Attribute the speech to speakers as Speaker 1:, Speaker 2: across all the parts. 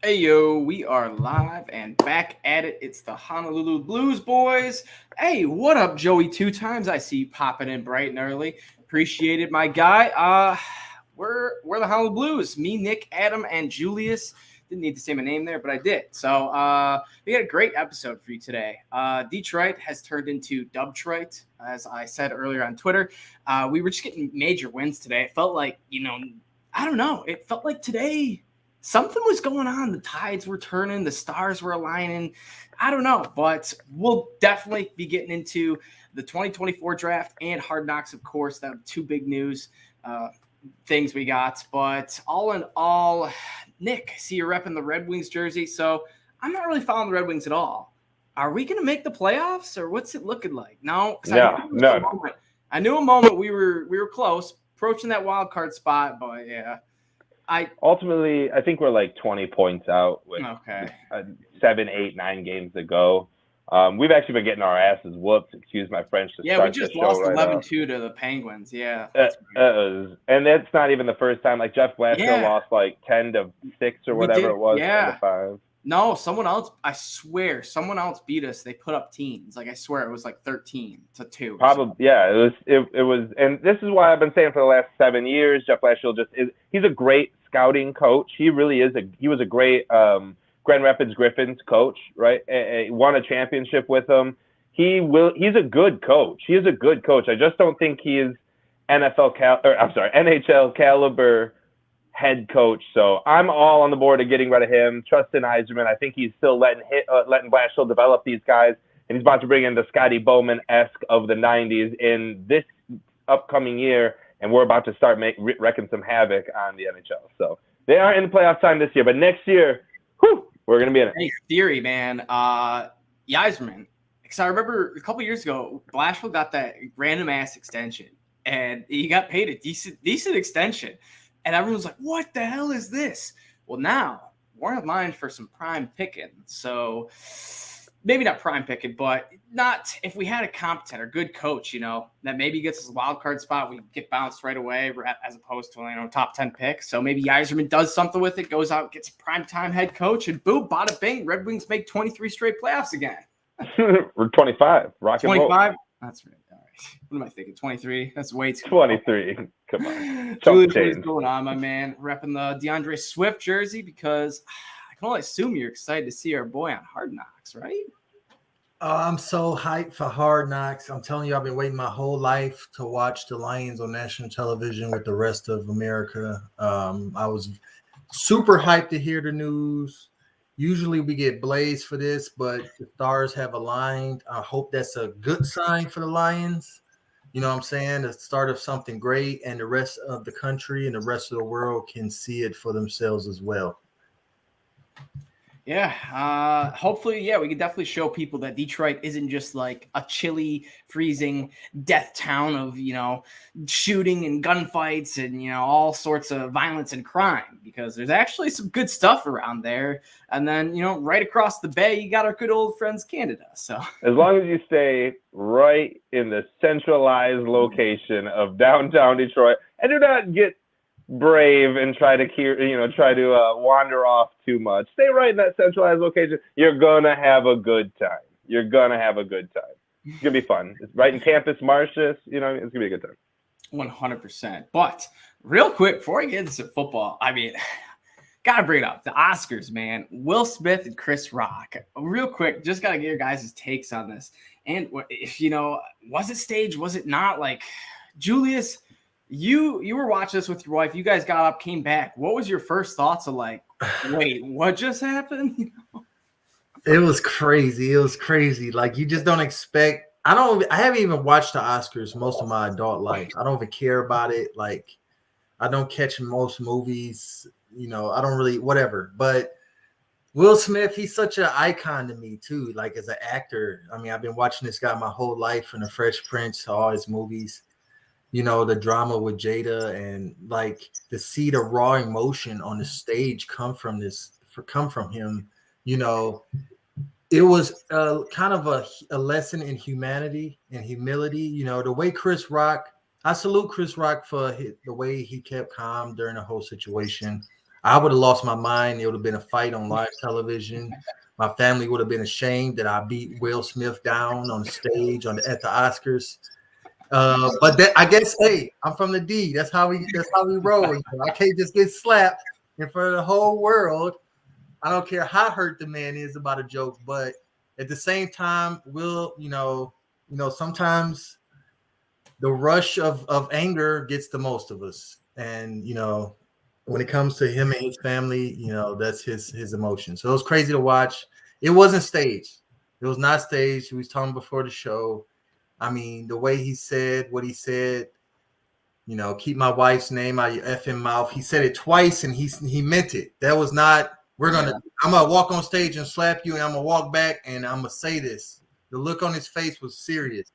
Speaker 1: Hey yo, we are live and back at it. It's the Honolulu Blues boys. Hey, what up, Joey? Two times I see you popping in bright and early. Appreciate it, my guy. We're the Honolulu Blues. Me, Nick, Adam, and Julius. Didn't need to say my name there, but I did. So we got a great episode for you today. Detroit has turned into Dubtroit, as I said earlier on Twitter. We were just getting major wins today. It felt like, I don't know. It felt like today something was going on. The tides were turning, the stars were aligning. I don't know, but we'll definitely be getting into the 2024 draft and Hard Knocks, of course. That two big news things we got. But all in all, Nick, I see you're repping the Red Wings jersey. So I'm not really following the Red Wings at all. Are we going to make the playoffs, or what's it looking like? No,
Speaker 2: No.
Speaker 1: I knew a moment we were close, approaching that wild card spot, but yeah.
Speaker 2: Ultimately, I think we're like 20 points out with 7, 8, 9 games to go. We've actually been getting our asses whooped. Excuse my French.
Speaker 1: Yeah, we just lost 11-2 to the Penguins. Yeah.
Speaker 2: And that's not even the first time. Like Jeff Blashill lost like 10-6 or whatever it was.
Speaker 1: Yeah.
Speaker 2: 10-5.
Speaker 1: No, someone else. I swear, someone else beat us. They put up teams. Like I swear, it was like 13-2.
Speaker 2: Probably, yeah. It was, and this is why I've been saying for the last 7 years, Jeff Blashill he's a great scouting coach. He really is. He was a great Grand Rapids Griffins coach, right? He won a championship with them. He's a good coach. He is a good coach. I just don't think he is NHL caliber head coach. So I'm all on the board of getting rid of him. Trust in Yzerman. I think he's still letting Blashill develop these guys, and he's about to bring in the Scotty Bowman-esque of the 90s in this upcoming year, and we're about to start wrecking some havoc on the NHL. So they aren't in the playoff time this year, but next year, we're going to be in it.
Speaker 1: Hey, theory, man. Yzerman. Because I remember a couple years ago, Blashill got that random-ass extension, and he got paid a decent extension. And everyone's like, what the hell is this? Well, now we're in line for some prime picking. So maybe not prime picking, but not if we had a competent or good coach, that maybe gets us a wild card spot, we get bounced right away as opposed to, top 10 picks. So maybe Yzerman does something with it, goes out, gets a primetime head coach, and boom, bada bing, Red Wings make 23 straight playoffs again.
Speaker 2: We're 25. Rock and
Speaker 1: 25? That's right. All right. What am I thinking? 23? That's way too
Speaker 2: 23. Low. Come on.
Speaker 1: Julius, what is going on, my man? Repping the DeAndre Swift jersey because I can only assume you're excited to see our boy on Hard Knocks, right?
Speaker 3: I'm so hyped for Hard Knocks. I'm telling you, I've been waiting my whole life to watch the Lions on national television with the rest of America. I was super hyped to hear the news. Usually we get blazed for this, but the stars have aligned. I hope that's a good sign for the Lions. You know what I'm saying? The start of something great, and the rest of the country and the rest of the world can see it for themselves as well.
Speaker 1: Yeah. Hopefully, we can definitely show people that Detroit isn't just like a chilly, freezing death town of, shooting and gunfights and, all sorts of violence and crime, because there's actually some good stuff around there. And then, right across the bay, you got our good old friends, Canada. So
Speaker 2: as long as you stay right in the centralized location of downtown Detroit and do not get brave and try to wander off too much. Stay right in that centralized location. You're gonna have a good time. It's gonna be fun. It's right in Campus Martius. It's gonna be a good time.
Speaker 1: 100%. But real quick, before I get into football, gotta bring it up. The Oscars, man. Will Smith and Chris Rock. Real quick, just gotta get your guys' takes on this. And if was it staged? Was it not? Like, Julius, You were watching this with your wife. You guys got up, came back. What was your first thoughts of like, wait, what just happened?
Speaker 3: It was crazy. Like, you just don't expect. I haven't even watched the Oscars most of my adult life. I don't even care about it. Like, I don't catch most movies. I don't really whatever. But Will Smith, he's such an icon to me too. Like, as an actor, I've been watching this guy my whole life, from The Fresh Prince to all his movies. The drama with Jada, and like to see the raw emotion on the stage come from him. It was kind of a lesson in humanity and humility. The way Chris Rock, I salute Chris Rock for the way he kept calm during the whole situation. I would have lost my mind. It would have been a fight on live television. My family would have been ashamed that I beat Will Smith down on the stage at the Oscars. But I guess, hey, I'm from the D. That's how we roll. You know, I can't just get slapped in front of the whole world. I don't care how hurt the man is about a joke, but at the same time, sometimes the rush of anger gets the most of us. And when it comes to him and his family, that's his emotion. So it was crazy to watch. It wasn't staged. It was not staged. We was talking before the show. I mean, the way he said what he said, keep my wife's name out of your effing mouth. He said it twice and he meant it. That was not, I'm going to walk on stage and slap you and I'm going to walk back and I'm going to say this. The look on his face was serious.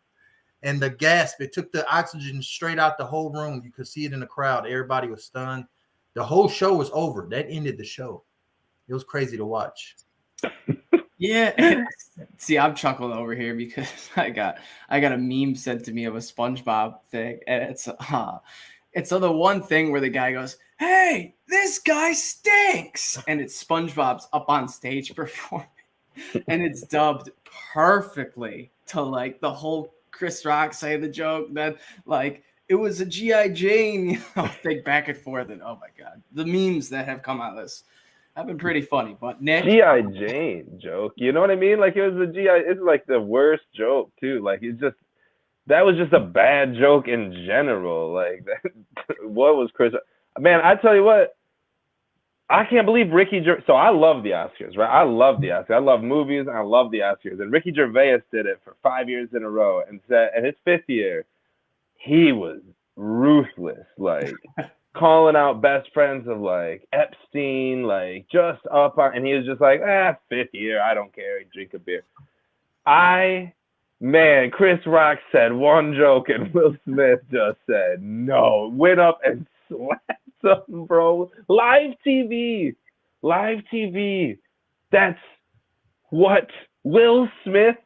Speaker 3: And the gasp, it took the oxygen straight out the whole room. You could see it in the crowd. Everybody was stunned. The whole show was over. That ended the show. It was crazy to watch.
Speaker 1: Yeah. See, I'm chuckling over here because I got a meme sent to me of a SpongeBob thing, and it's the one thing where the guy goes, "Hey, this guy stinks," and it's SpongeBob's up on stage performing, and it's dubbed perfectly to like the whole Chris Rock say the joke that like it was a G.I. Jane thing back and forth, and oh my god, the memes that have come out of this have been pretty funny. But Nick,
Speaker 2: G.I. Jane joke, you know what I mean? Like it was a G.I. It's like the worst joke too. Like that was just a bad joke in general. Like what was Chris? Man, I tell you what, I can't believe so I love the Oscars, right? I love the Oscars. I love movies and I love the Oscars. And Ricky Gervais did it for 5 years in a row and said, in his 5th year, he was ruthless, like calling out best friends of like Epstein, like just up on, and he was just like, 5th year, I don't care, drink a beer. Chris Rock said one joke and Will Smith just said no, went up and slapped him, bro. Live TV. That's what Will Smith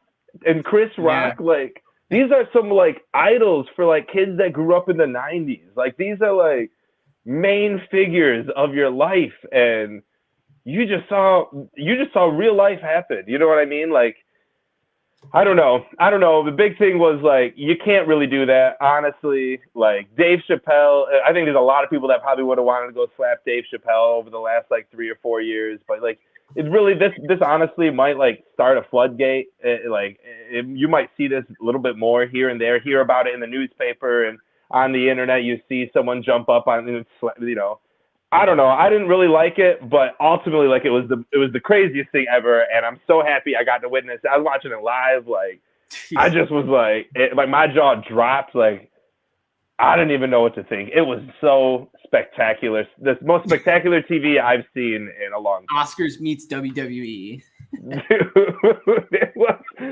Speaker 2: and Chris Rock, like, these are some like idols for like kids that grew up in the 90s. Like these are like main figures of your life, and you just saw real life happen. You know what I mean? Like, I don't know. The big thing was like, you can't really do that, honestly. Like Dave Chappelle, I think there's a lot of people that probably would have wanted to go slap Dave Chappelle over the last like 3 or 4 years, but like, it's really, this honestly might like start a floodgate. You might see this a little bit more here and there, hear about it in the newspaper and on the internet. You see someone jump up on, I don't know. I didn't really like it, but ultimately, like, it was the craziest thing ever, and I'm so happy I got to witness it. I was watching it live, like, I just was like, my jaw dropped, like, I didn't even know what to think. It was so spectacular. The most spectacular TV I've seen in a long time.
Speaker 1: Oscars meets WWE.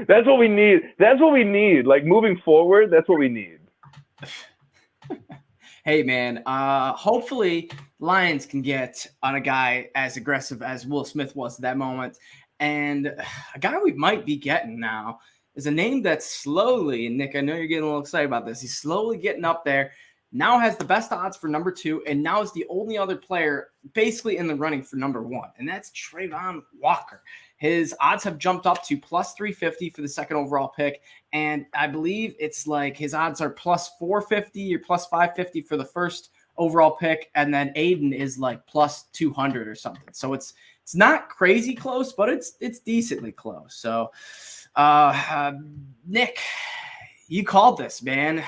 Speaker 2: That's what we need. That's what we need. Like, moving forward, that's what we need.
Speaker 1: Hey, man, hopefully Lions can get on a guy as aggressive as Will Smith was at that moment. And a guy we might be getting now is a name that's slowly, and Nick, I know you're getting a little excited about this, he's slowly getting up there, now has the best odds for number 2, and now is the only other player basically in the running for number 1, and that's Trayvon Walker. His odds have jumped up to plus 350 for the second overall pick, and I believe it's like his odds are plus 450 or plus 550 for the first overall pick, and then Aiden is like plus 200 or something. So it's not crazy close, but it's decently close. So Nick, you called this, man.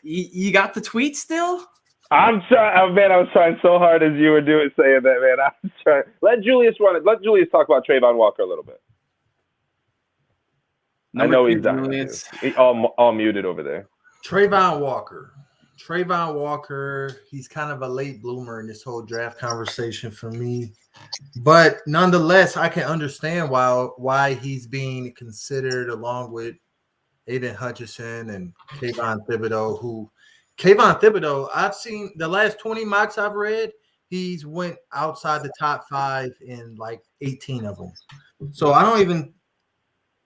Speaker 1: You got the tweet still?
Speaker 2: I'm trying, man. I was trying so hard as you were saying that, man. I was trying. Let Julius run it. Let Julius talk about Trayvon Walker a little bit. I know he's done. He's all muted over there.
Speaker 3: Trayvon Walker. He's kind of a late bloomer in this whole draft conversation for me, but nonetheless, I can understand why he's being considered along with Aiden Hutchinson and Kayvon Thibodeau, I've seen the last 20 mocks I've read, he's went outside the top 5 in like 18 of them. So I don't even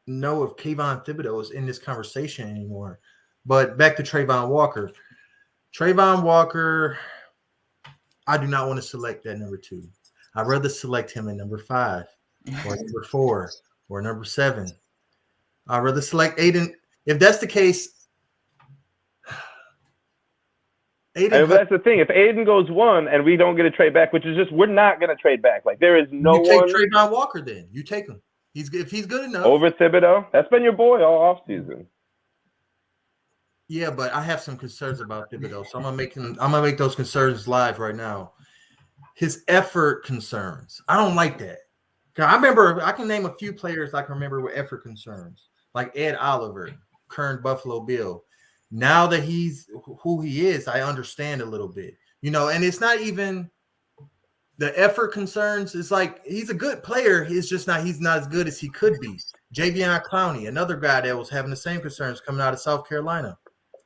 Speaker 3: know if Kayvon Thibodeau is in this conversation anymore. But back to Trayvon Walker. Trayvon Walker, I do not want to select that number 2. I'd rather select him at number 5 or number 4 or number 7. I'd rather select Aiden. If that's the case,
Speaker 2: But that's the thing. If Aiden goes 1 and we don't get a trade back, which is just we're not going to trade back. Like there is no
Speaker 3: you take
Speaker 2: one.
Speaker 3: Trayvon Walker, then you take him. If he's good enough
Speaker 2: over Thibodeau. That's been your boy all offseason.
Speaker 3: Yeah, but I have some concerns about Thibodeau, so I'm gonna make those concerns live right now. His effort concerns. I don't like that. I can name a few players I can remember with effort concerns, like Ed Oliver, current Buffalo Bill. Now that he's who he is, I understand a little bit, and it's not even the effort concerns. It's like he's a good player. He's not as good as he could be. Javion Clowney, another guy that was having the same concerns coming out of South Carolina.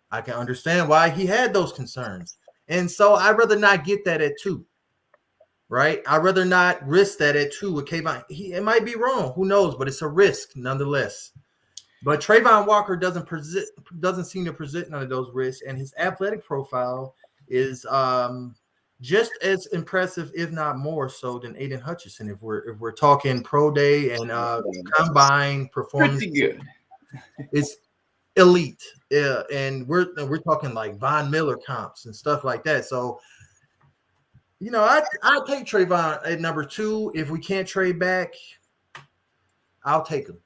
Speaker 3: I can understand why he had those concerns. And so I'd rather not get that at 2. Right? I'd rather not risk that at 2 with Kayvon. It might be wrong. Who knows? But it's a risk nonetheless. But Trayvon Walker doesn't seem to present none of those risks. And his athletic profile is just as impressive, if not more so, than Aiden Hutchinson. If we're talking pro day and combine performance.
Speaker 1: Pretty good.
Speaker 3: It's elite. Yeah, and we're talking like Von Miller comps and stuff like that. So, I'll take Trayvon at number 2. If we can't trade back, I'll take him.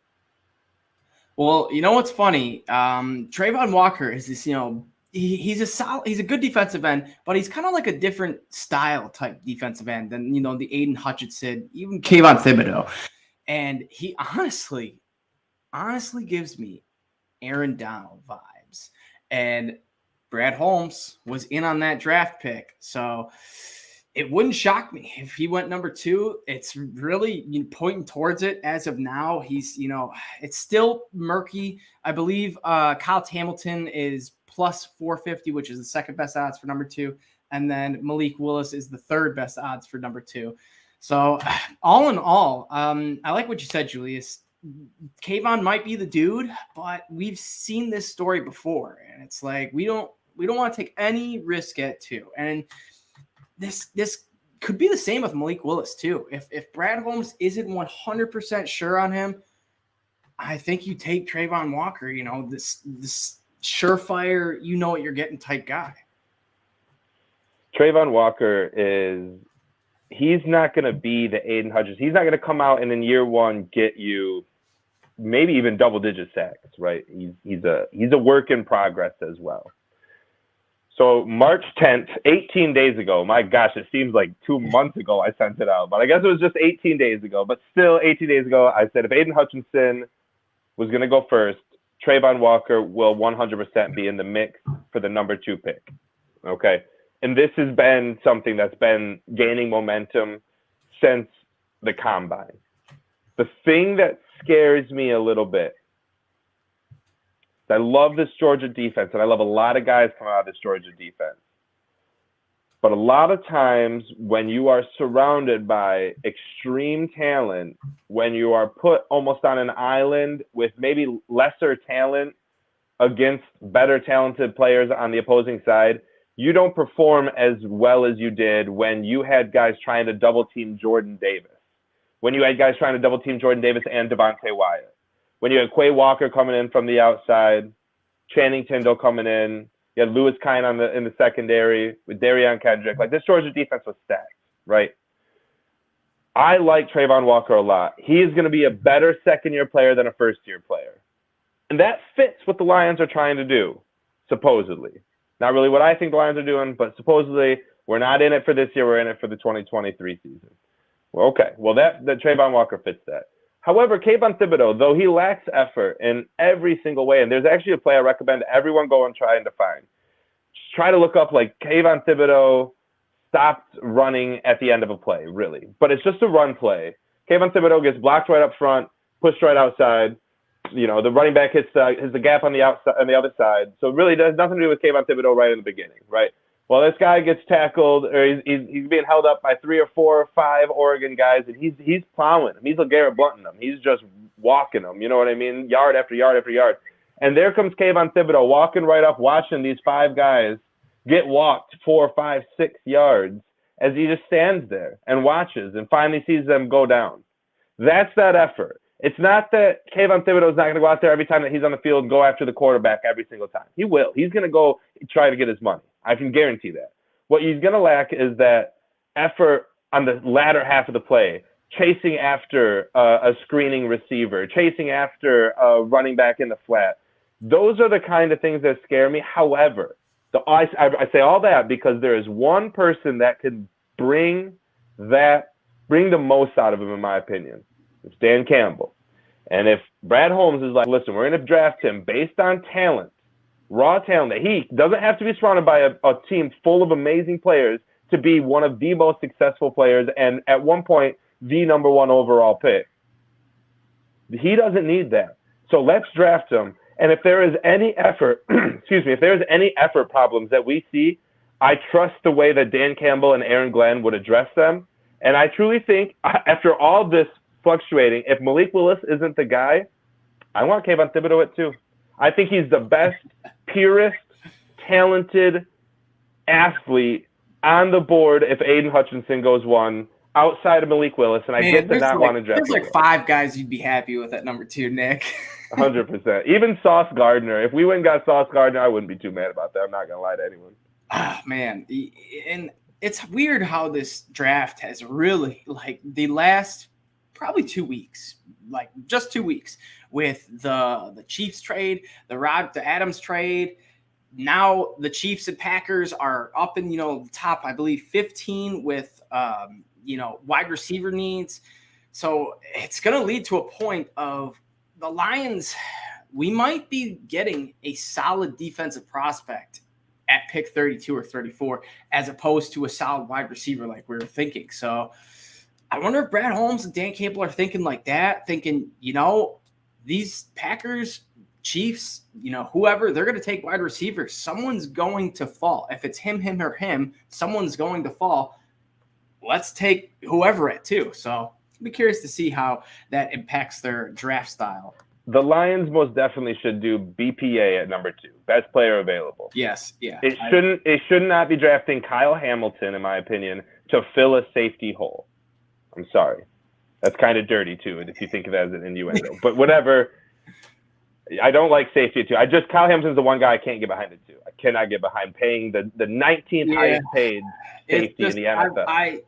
Speaker 1: Well, you know what's funny? Trayvon Walker is this, he's a good defensive end, but he's kind of like a different style type defensive end than, the Aiden Hutchinson, even Kayvon Thibodeau. And he honestly gives me Aaron Donald vibes. And Brad Holmes was in on that draft pick. So it wouldn't shock me if he went number 2. It's really pointing towards it as of now. He's, it's still murky. I believe Kyle Hamilton is plus 450, which is the second best odds for number 2. And then Malik Willis is the third best odds for number 2. So all in all, I like what you said, Julius. Kayvon might be the dude, but we've seen this story before. And it's like, we don't want to take any risk at 2. And this could be the same with Malik Willis too. If Brad Holmes isn't 100% sure on him, I think you take Trayvon Walker. This surefire, what you're getting type guy.
Speaker 2: Trayvon Walker he's not going to be the Aiden Hutchins. He's not going to come out and in year 1 get you maybe even double-digit sacks, right? He's a work in progress as well. So March 10th, 18 days ago, my gosh, it seems like 2 months ago I sent it out, but I guess it was just 18 days ago. But still, 18 days ago, I said if Aiden Hutchinson was going to go first, Trayvon Walker will 100% be in the mix for the number 2 pick. Okay? And this has been something that's been gaining momentum since the combine. The thing that scares me a little bit, I love this Georgia defense, and I love a lot of guys coming out of this Georgia defense. But a lot of times when you are surrounded by extreme talent, when you are put almost on an island with maybe lesser talent against better talented players on the opposing side, you don't perform as well as you did when you had guys trying to double team Jordan Davis, when you had guys trying to double team Jordan Davis and Devontae Wyatt, when you had Quay Walker coming in from the outside, Channing Tindall coming in, you had Lewis Kine in the secondary with Darion Kendrick. Like, this Georgia defense was stacked, right? I like Trayvon Walker a lot. He is going to be a better second-year player than a first-year player. And that fits what the Lions are trying to do, supposedly. Not really what I think the Lions are doing, but supposedly we're not in it for this year. We're in it for the 2023 season. Well, okay. Well, that Trayvon Walker fits that. However, Kayvon Thibodeau, though he lacks effort in every single way, and there's actually a play I recommend everyone go and try and find. Just try to look up, like, Kayvon Thibodeau stopped running at the end of a play, really. But it's just a run play. Kayvon Thibodeau gets blocked right up front, pushed right outside. You know, the running back hits the gap on the outside, on the other side. So it really does nothing to do with Kayvon Thibodeau right in the beginning, right? Well, this guy gets tackled, or he's being held up by 3 or 4 or 5 Oregon guys, and he's plowing him. He's LeGarrette Blunt'ing them. He's just walking them. You know what I mean? Yard after yard after yard. And there comes Kayvon Thibodeau walking right up, watching these 5 guys get walked 4, 5, 6 yards, as he just stands there and watches and finally sees them go down. That's that effort. It's not that Kayvon Thibodeau's not going to go out there every time that he's on the field and go after the quarterback every single time. He will. He's going to go try to get his money. I can guarantee that. What he's going to lack is that effort on the latter half of the play, chasing after a screening receiver, chasing after a running back in the flat. Those are the kind of things that scare me. However, I say all that because there is one person that can bring the most out of him, in my opinion. It's Dan Campbell. And if Brad Holmes is like, listen, we're going to draft him based on talent, raw talent, that he doesn't have to be surrounded by a team full of amazing players to be one of the most successful players and at one point the number 1 overall pick. He doesn't need that. So let's draft him. And if there is any effort, if there's any effort problems that we see, I trust the way that Dan Campbell and Aaron Glenn would address them. And I truly think after all this fluctuating, if Malik Willis isn't the guy, I want Kayvon Thibodeau it too. I think he's the best, purest, talented athlete on the board if Aiden Hutchinson goes 1 outside of Malik Willis, and I get to not want to draft.
Speaker 1: There's like 5 guys you'd be happy with at number 2, Nick.
Speaker 2: 100%. Even Sauce Gardner. If we went and got Sauce Gardner, I wouldn't be too mad about that. I'm not going to lie to anyone.
Speaker 1: Oh, man. And it's weird how this draft has really, like, the last probably 2 weeks, like just 2 weeks, with the Chiefs trade, the Adams trade. Now the Chiefs and Packers are up in, the top, I believe, 15 with, wide receiver needs. So it's going to lead to a point of the Lions. We might be getting a solid defensive prospect at pick 32 or 34, as opposed to a solid wide receiver like we were thinking. So I wonder if Brad Holmes and Dan Campbell are thinking like that, thinking, these Packers, Chiefs, whoever, they're going to take wide receivers. Someone's going to fall. If it's him, or him, someone's going to fall. Let's take whoever at 2. So I'll be curious to see how that impacts their draft style.
Speaker 2: The Lions most definitely should do BPA at number 2, best player available.
Speaker 1: Yes, yeah.
Speaker 2: It should not be drafting Kyle Hamilton, in my opinion, to fill a safety hole. I'm sorry. That's kind of dirty, too, if you think of it as an innuendo. But whatever. I don't like safety, too. Kyle Hamilton's the one guy I can't get behind it, too. I cannot get behind paying the 19th highest paid safety in the NFL.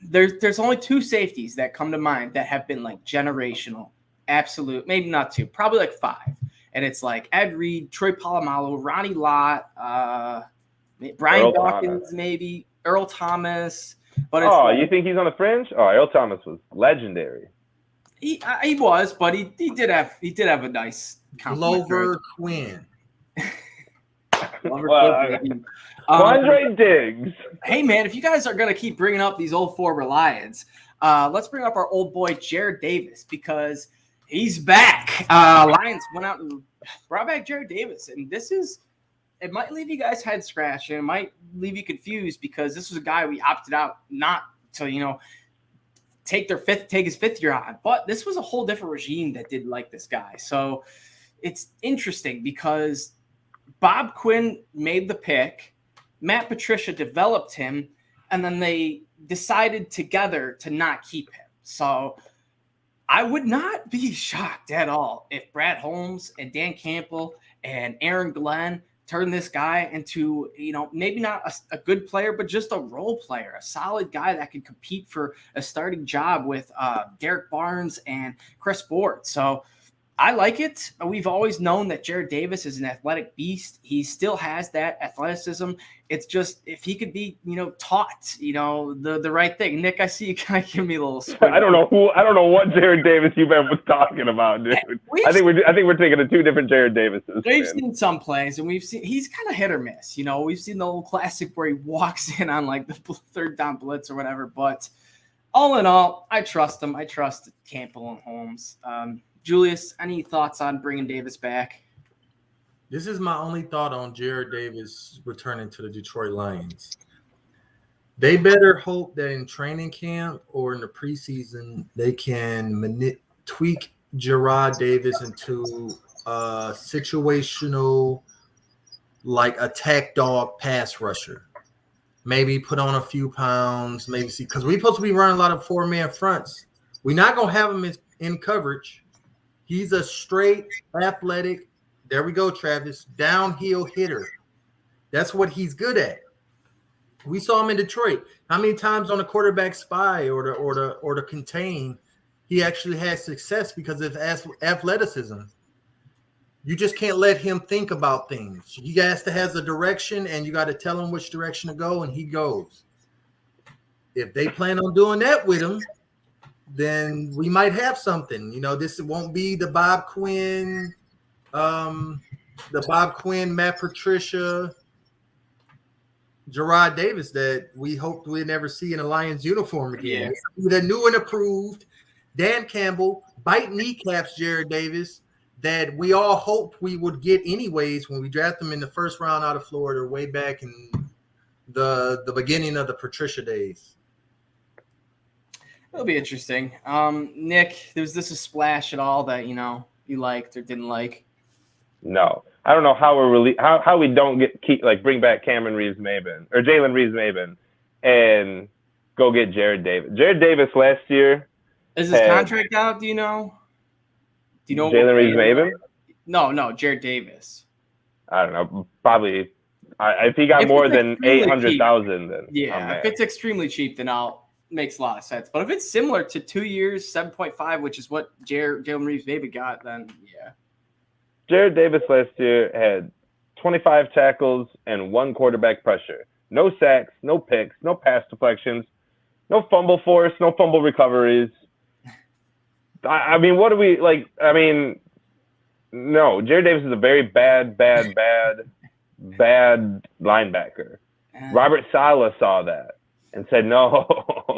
Speaker 1: There's only 2 safeties that come to mind that have been, like, generational. Absolute. Maybe not 2. Probably, like, 5. And it's, like, Ed Reed, Troy Polamalu, Ronnie Lott, Brian
Speaker 2: Earl
Speaker 1: Dawkins,
Speaker 2: Thomas.
Speaker 1: Maybe, Earl Thomas. But it's
Speaker 2: you think he's on the fringe? Oh, Earl Thomas was legendary.
Speaker 1: He was, but he did have a nice
Speaker 3: Glover Quinn.
Speaker 2: Andre Diggs.
Speaker 1: Hey man, if you guys are gonna keep bringing up these old former Lions, let's bring up our old boy Jared Davis, because he's back. Lions went out and brought back Jared Davis, and it might leave you guys head scratching. It might leave you confused, because this was a guy we opted out not to, take his 5th year on. But this was a whole different regime that did like this guy. So it's interesting because Bob Quinn made the pick, Matt Patricia developed him, and then they decided together to not keep him. So I would not be shocked at all if Brad Holmes and Dan Campbell and Aaron Glenn turn this guy into, maybe not a good player, but just a role player, a solid guy that can compete for a starting job with Derek Barnes and Chris Board. So I like it. We've always known that Jared Davis is an athletic beast. He still has that athleticism. It's just if he could be, taught, the right thing. Nick, I see you kind of give me a little squint.
Speaker 2: I don't know what Jared Davis you was talking about, dude. I think we're thinking of 2 different Jared Davises.
Speaker 1: We've seen some plays, and he's kind of hit or miss. We've seen the old classic where he walks in on like the 3rd down blitz or whatever. But all in all, I trust him. I trust Campbell and Holmes. Julius, any thoughts on bringing Davis back?
Speaker 3: This is my only thought on Jared Davis returning to the Detroit Lions. They better hope that in training camp or in the preseason, they can tweak Jared Davis into a situational, like attack dog pass rusher. maybe put on a few pounds, maybe see, because we're supposed to be running a lot of 4-man fronts. We're not going to have him in coverage. He's a straight, athletic, there we go, Travis, downhill hitter. That's what he's good at. We saw him in Detroit. How many times on the quarterback spy or the contain, he actually had success because of athleticism. You just can't let him think about things. He has to have a direction, and you got to tell him which direction to go, and he goes. If they plan on doing that with him, then we might have something. You know, this won't be the Bob Quinn, Matt Patricia, Gerard Davis that we hoped we'd never see in a Lions uniform again. Yeah. The new and approved Dan Campbell, bite kneecaps Jared Davis, that we all hoped we would get anyways when we drafted him in the first round out of Florida way back in the beginning of the Patricia days.
Speaker 1: It'll be interesting. Nick, was this a splash at all that, you liked or didn't like?
Speaker 2: No. I don't know how how we don't bring back Cameron Reeves-Maben or Jalen Reeves-Maben and go get Jared Davis. Jared Davis last year.
Speaker 1: Is his contract out? Do you know? Do you know
Speaker 2: Jalen Reeves-Maben?
Speaker 1: No, Jared Davis.
Speaker 2: I don't know. Probably. If he got more than 800,000, then
Speaker 1: if it's extremely cheap, then makes a lot of sense. But if it's similar to 2 years, 7.5, which is what Jalen Reeves-Maben got, then yeah.
Speaker 2: Jared Davis last year had 25 tackles and 1 quarterback pressure. No sacks, no picks, no pass deflections, no fumble force, no fumble recoveries. I mean, what do we like? I mean, no. Jared Davis is a very bad linebacker. Robert Saleh saw that and said, no.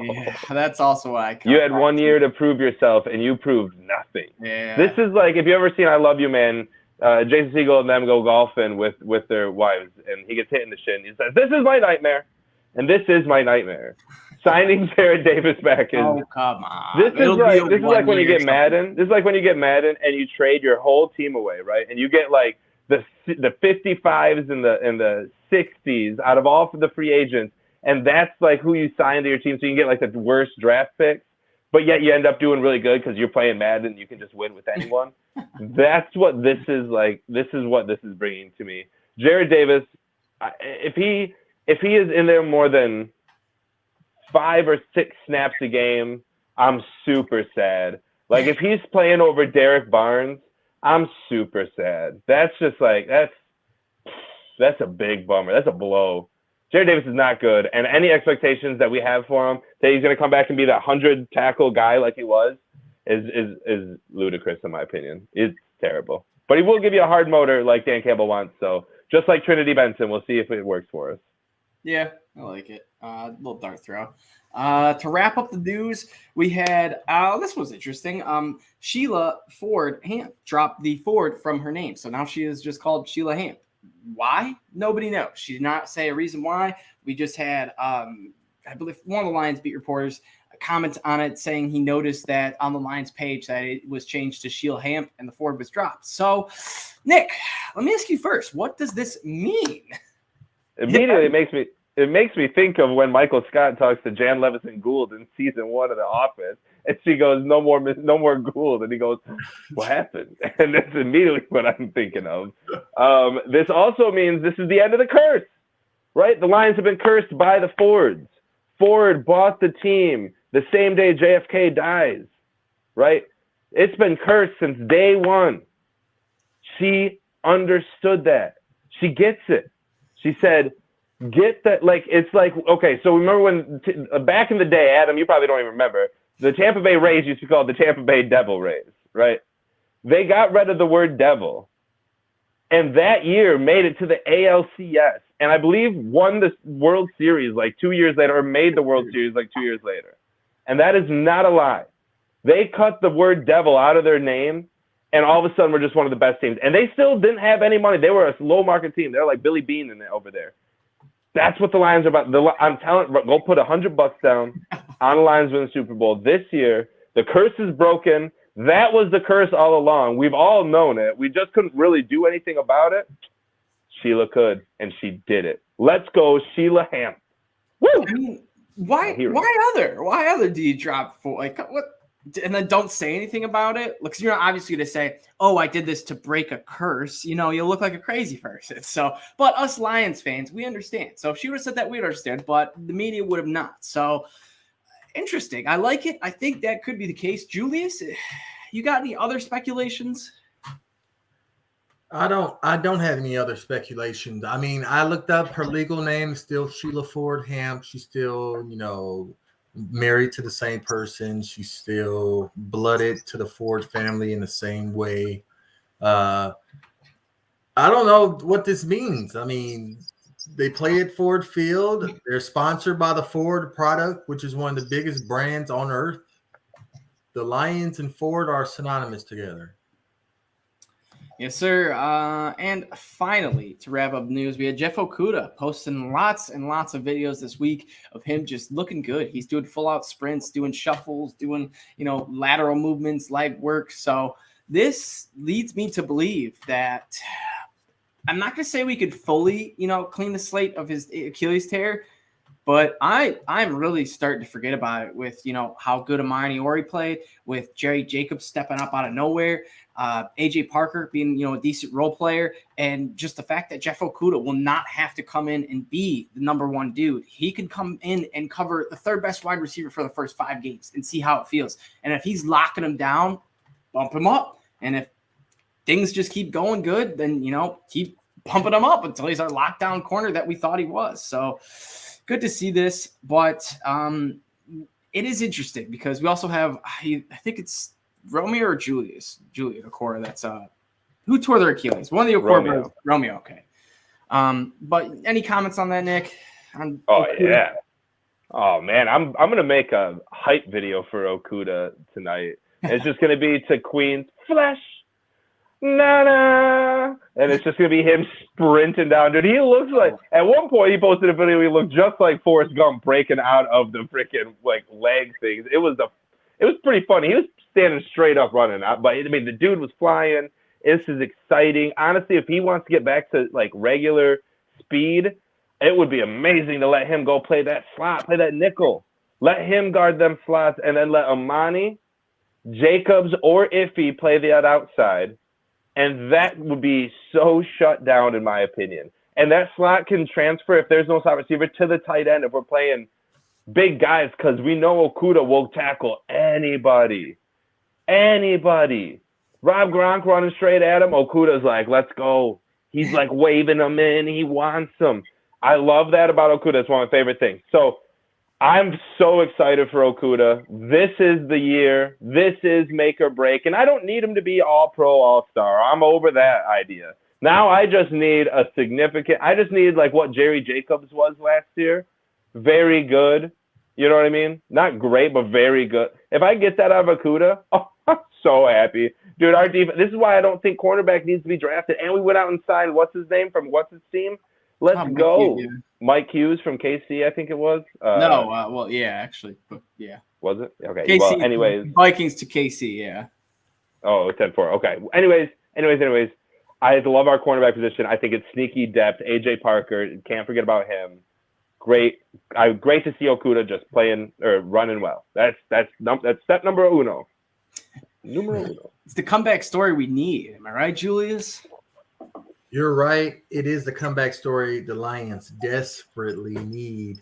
Speaker 1: Yeah, that's also what I
Speaker 2: You had 1 year to prove yourself, and you proved nothing.
Speaker 1: Yeah.
Speaker 2: This is like, if you ever seen I Love You, Man, Jason Segel and them go golfing with their wives, and he gets hit in the shin. He says, this is my nightmare, and this is my nightmare. Signing Jared Davis back is.
Speaker 1: Oh, come on.
Speaker 2: This is like when you get Madden. This is like when you get Madden and you trade your whole team away, right? And you get like the 55s and the 60s out of all the free agents, and that's like who you sign to your team, so you can get like the worst draft picks, but yet you end up doing really good because you're playing Madden and you can just win with anyone. That's what this is like. This is what this is bringing to me. Jared Davis, if he is in there more than 5 or 6 snaps a game, I'm super sad. Like if he's playing over Derek Barnes, I'm super sad. That's just like that's a big bummer. That's a blow. Jared Davis is not good, and any expectations that we have for him that he's going to come back and be that 100 tackle guy like he was is ludicrous in my opinion. It's terrible. But he will give you a hard motor like Dan Campbell wants. So just like Trinity Benson, we'll see if it works for us.
Speaker 1: Yeah, I like it. Little dart throw. To wrap up the news, we had this was interesting. Sheila Ford Hamp dropped the Ford from her name, so now she is just called Sheila Hamp. Why? Nobody knows. She did not say a reason why. We just had, I believe, one of the Lions beat reporters comment on it, saying he noticed that on the Lions page that it was changed to Sheila Hamp and the Ford was dropped. So, Nick, let me ask you first: what does this mean?
Speaker 2: Immediately, it makes me think of when Michael Scott talks to Jan Levison Gould in season 1 of The Office, and she goes, "No more Gould," and he goes, "What happened?" And that's immediately what I'm thinking of. This also means this is the end of the curse, right? The Lions have been cursed by the Fords. Ford bought the team the same day JFK dies, right? It's been cursed since day one. She understood that. She gets it. She said, get that, like, it's like, okay, so remember when, back in the day, Adam, you probably don't even remember, the Tampa Bay Rays used to be called the Tampa Bay Devil Rays, right? They got rid of the word devil, and that year made it to the ALCS, and I believe won the World Series like 2 years later, or made the World Series like 2 years later. And that is not a lie. They cut the word devil out of their name, and all of a sudden we're just one of the best teams. And they still didn't have any money. They were a low market team. They're like Billy Bean in it over there. That's what the Lions are about. I'm telling, go put $100 down on the Lions win the Super Bowl this year. The curse is broken. That was the curse all along. We've all known it. We just couldn't really do anything about it. Sheila could, and she did it. Let's go, Sheila Hamp. Woo!
Speaker 1: I mean, why other do you drop for? Like, what? And then don't say anything about it. Because you're not obviously going to say, oh, I did this to break a curse. You know, you'll look like a crazy person. So, but us Lions fans, we understand. So if she would have said that, we'd understand. But the media would have not. So interesting. I like it. I think that could be the case. Julius, you got any other speculations?
Speaker 3: I don't have any other speculations. I mean, I looked up her legal name, still Sheila Ford Hamp. She's still, married to the same person. She's still blooded to the Ford family in the same way. I don't know what this means. I mean, they play at Ford Field. They're sponsored by the Ford product, which is one of the biggest brands on earth. The Lions and Ford are synonymous together.
Speaker 1: Yes, sir. And finally, to wrap up news, we had Jeff Okudah posting lots and lots of videos this week of him just looking good. He's doing full-out sprints, doing shuffles, doing, lateral movements, leg work. So this leads me to believe that I'm not going to say we could fully, clean the slate of his Achilles tear, but I'm really starting to forget about it with, how good Amani Ori played, with Jerry Jacobs stepping up out of nowhere, AJ Parker being, a decent role player, and just the fact that Jeff Okudah will not have to come in and be the number one dude. He can come in and cover the third best wide receiver for the first 5 games and see how it feels. And if he's locking him down, bump him up. And if things just keep going good, then, keep pumping him up until he's our lockdown corner that we thought he was. So good to see this, but it is interesting because we also have, I think it's Romeo or Julia Okora. That's who tore their Achilles. One of the Okora brothers. Romeo. Okay. But any comments on that, Nick?
Speaker 2: Yeah. Oh man, I'm gonna make a hype video for Okudah tonight. It's just gonna be to Queen's Flesh. Na-na. And it's just going to be him sprinting down. Dude, he looks like, at one point he posted a video, he looked just like Forrest Gump breaking out of the freaking leg things. It was pretty funny. He was standing straight up running out, but I mean, the dude was flying. This is exciting. Honestly, if he wants to get back to regular speed, it would be amazing to let him go play that slot, play that nickel. Let him guard them slots and then let Amani, Jacobs, or Iffy play that outside. And that would be so shut down, in my opinion. And that slot can transfer, if there's no slot receiver, to the tight end if we're playing big guys, because we know Okudah will tackle anybody. Anybody. Rob Gronk running straight at him. Okudah's like, let's go. He's waving them in. He wants them. I love that about Okudah. It's one of my favorite things. So I'm so excited for Okudah. This is the year. This is make or break. And I don't need him to be all-pro, all-star. I'm over that idea. Now I just need what Jerry Jacobs was last year. Very good. You know what I mean? Not great, but very good. If I get that out of Okudah, I'm so happy. Dude, our defense, this is why I don't think cornerback needs to be drafted. And we went out and signed, what's his name from what's his team? Let's go. Mike Hughes from KC, I think it was.
Speaker 1: Actually. But yeah.
Speaker 2: Was it? Okay.
Speaker 1: KC,
Speaker 2: well, anyways.
Speaker 1: Vikings to KC, yeah.
Speaker 2: Oh, 10-4. Okay. Anyways. I love our cornerback position. I think it's sneaky depth. AJ Parker, can't forget about him. Great. Great to see Okudah just playing or running well. That's step number uno. Numero uno.
Speaker 1: It's the comeback story we need. Am I right, Julius?
Speaker 3: You're right. It is the comeback story the Lions desperately need.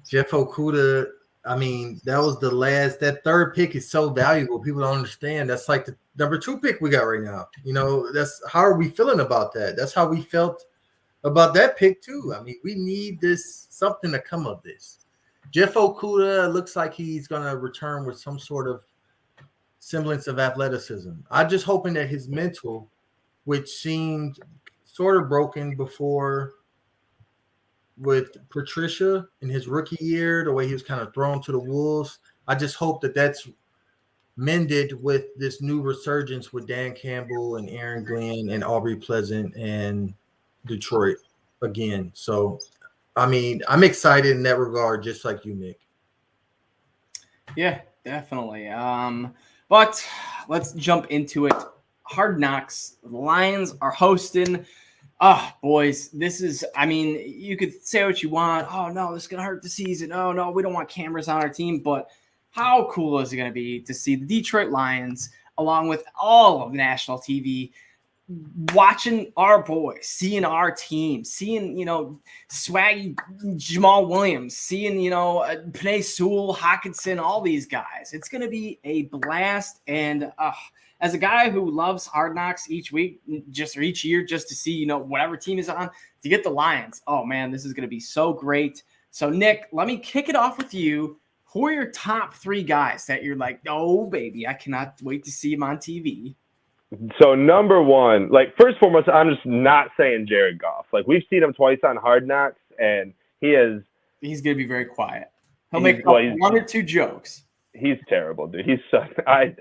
Speaker 3: Jeff Okudah, I mean, that third pick is so valuable. People don't understand. That's like the number 2 pick we got right now. That's how are we feeling about that? That's how we felt about that pick too. I mean, we need something to come of this. Jeff Okudah looks like he's going to return with some sort of semblance of athleticism. I'm just hoping that his mental, which seemed sort of broken before with Patricia in his rookie year, the way he was kind of thrown to the wolves. I just hope that that's mended with this new resurgence with Dan Campbell and Aaron Glenn and Aubrey Pleasant and Detroit again. So, I mean, I'm excited in that regard, just like you, Nick.
Speaker 1: Yeah, definitely. But let's jump into it. Hard Knocks. The Lions are hosting Boys, this is, I mean, you could say what you want. Oh, no, this is going to hurt the season. Oh, no, we don't want cameras on our team. But how cool is it going to be to see the Detroit Lions, along with all of national TV, watching our boys, seeing our team, seeing, swaggy Jamal Williams, seeing, Panay Sewell, Hawkinson, all these guys. It's going to be a blast. And as a guy who loves Hard Knocks each week, or each year, just to see, whatever team is on, to get the Lions, oh, man, this is going to be so great. So, Nick, let me kick it off with you. Who are your top 3 guys that you're like, oh, baby, I cannot wait to see him on TV?
Speaker 2: So number one, first and foremost, I'm just not saying Jared Goff. We've seen him twice on Hard Knocks, and he's
Speaker 1: going to be very quiet. He'll make 1 or 2 jokes. He's
Speaker 2: terrible, dude. He's so I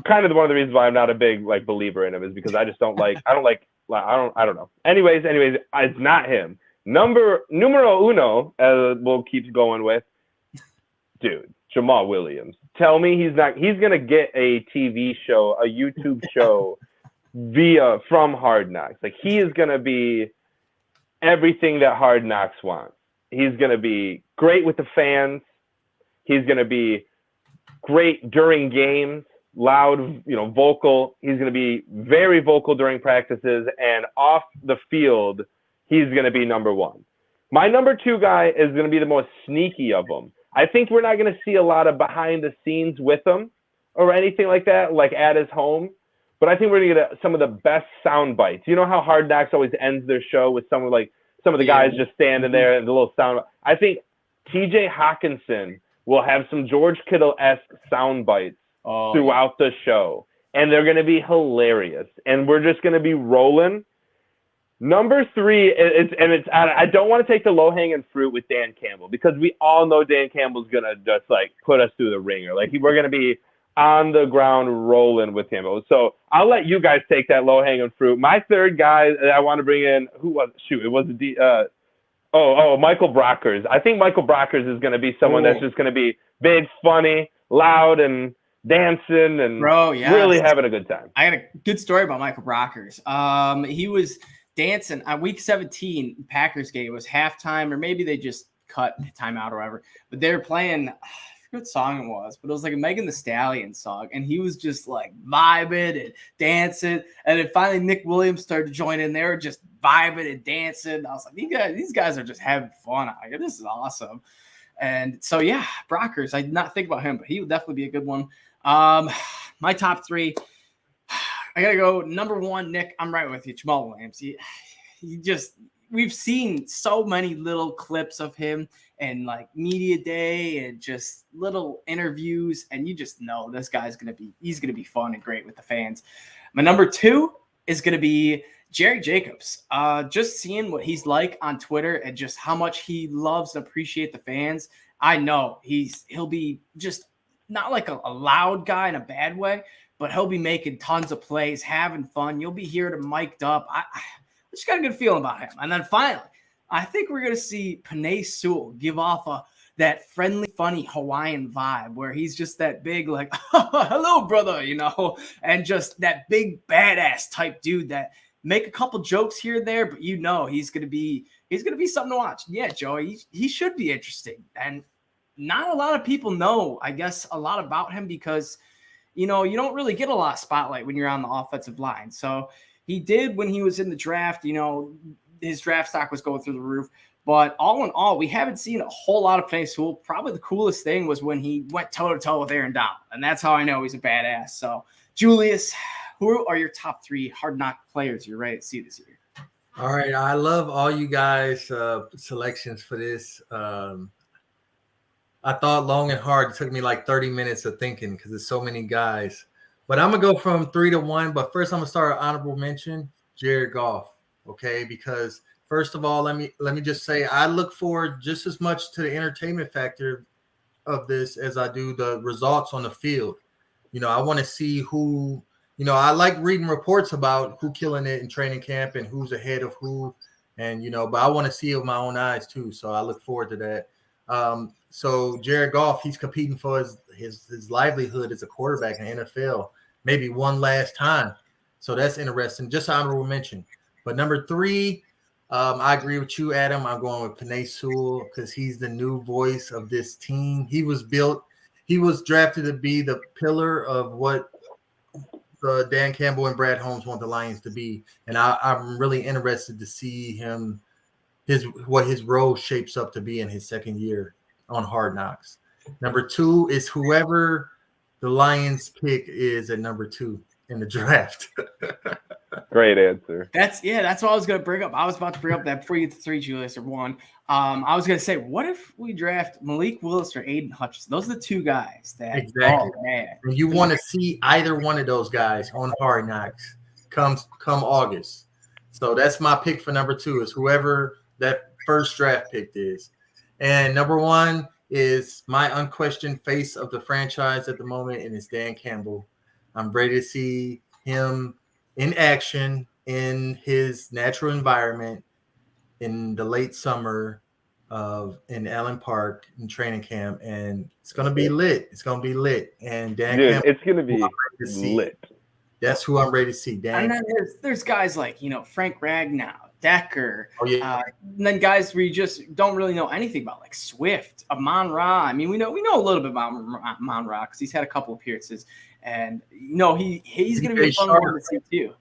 Speaker 2: kind of one of the reasons why I'm not a big believer in him is because I just don't like I don't know. Anyways, it's not him. Numero uno, we'll keep going with, dude, Jamal Williams. Tell me he's going to get a TV show, a YouTube show from Hard Knocks. He is going to be everything that Hard Knocks wants. He's going to be great with the fans. He's going to be great during games, loud, vocal. He's going to be very vocal during practices, and off the field, he's going to be number 1. My number 2 guy is going to be the most sneaky of them. I think we're not going to see a lot of behind the scenes with him or anything like that, at his home. But I think we're going to get some of the best sound bites. You know how Hard Knocks always ends their show with some of the guys just standing there and the little sound. I think TJ Hawkinson will have some George Kittle-esque sound bites throughout the show. And they're going to be hilarious. And we're just going to be rolling. Number 3, I don't want to take the low-hanging fruit with Dan Campbell because we all know Dan Campbell's going to just, put us through the ringer. We're going to be on the ground rolling with him. So I'll let you guys take that low-hanging fruit. My 3rd guy that I want to bring in, Michael Brockers. I think Michael Brockers is going to be someone that's just going to be big, funny, loud, and dancing and really having a good time.
Speaker 1: I got a good story about Michael Brockers. He was dancing on week 17 Packers game. It was halftime, or maybe they just cut timeout or whatever. But they were playing, I forget what song it was, but it was a Megan Thee Stallion song. And he was just vibing and dancing. And then finally Nick Williams started to join in. They were just vibing and dancing. I was like, these guys are just having fun. This is awesome. And so, yeah, Brockers, I did not think about him, but he would definitely be a good one. My top 3, I got to go number 1, Nick. I'm right with you. Jamal Williams. We've seen so many little clips of him and media day and just little interviews. And you just know this guy's he's going to be fun and great with the fans. My number 2 is going to be Jerry Jacobs. Just seeing what he's like on Twitter and just how much he loves and appreciate the fans. I know he'll be just not a loud guy in a bad way, but he'll be making tons of plays, having fun. You'll be hearing him mic'd up. I just got a good feeling about him. And then finally, I think we're going to see Panay Sewell give off that friendly, funny Hawaiian vibe where he's just that big, hello, brother, and just that big badass type dude that make a couple jokes here and there, but he's going to be something to watch. Yeah, Joey, he should be interesting. And not a lot of people know, I guess, a lot about him because you don't really get a lot of spotlight when you're on the offensive line. So he did when he was in the draft, his draft stock was going through the roof. But all in all, we haven't seen a whole lot of Panay Sewell. Probably the coolest thing was when he went toe-to-toe with Aaron Donald. And that's how I know he's a badass. So, Julius, who are your top 3 Hard Knock players you're ready to see this year?
Speaker 3: All right. I love all you guys' selections for this. I thought long and hard. It took me 30 minutes of thinking because there's so many guys. But I'm going to go from 3 to 1. But first, I'm going to start an honorable mention, Jared Goff, okay? Because, first of all, let me just say I look forward just as much to the entertainment factor of this as I do the results on the field. I want to see who I like reading reports about who killing it in training camp and who's ahead of who. And, but I want to see it with my own eyes, too. So I look forward to that. So Jared Goff, he's competing for his livelihood as a quarterback in the NFL, maybe one last time. So that's interesting. Just honorable mention. But number 3, I agree with you, Adam. I'm going with Penei Sewell because he's the new voice of this team. He was drafted to be the pillar of what Dan Campbell and Brad Holmes want the Lions to be. And I'm really interested to see what his role shapes up to be in his second year on Hard Knocks. Number 2 is whoever the Lions pick is at number 2 in the draft.
Speaker 2: Great answer.
Speaker 1: That's what I was going to bring up. I was about to bring up that before you get to 3, Julius, or 1. I was going to say, what if we draft Malik Willis or Aiden Hutchinson? Those are the 2 guys that
Speaker 3: exactly.
Speaker 1: Oh, man.
Speaker 3: And you want to see either one of those guys on Hard Knocks come August. So that's my pick for number 2 is whoever that first draft pick is. And number 1 is my unquestioned face of the franchise at the moment, and it's Dan Campbell. I'm ready to see him in action in his natural environment in the late summer in Allen Park in training camp, and it's gonna be lit. It's gonna be lit. And Dan Campbell,
Speaker 2: it's gonna be lit.
Speaker 3: That's who I'm ready to see. Dan.
Speaker 1: And then there's guys like Frank Ragnow, Decker.
Speaker 3: Oh, yeah.
Speaker 1: And then guys we just don't really know anything about, like Swift, Amon Ra. I mean, we know a little bit about Amon Ra because he's had a couple appearances, and he's going to be a fun one to see too.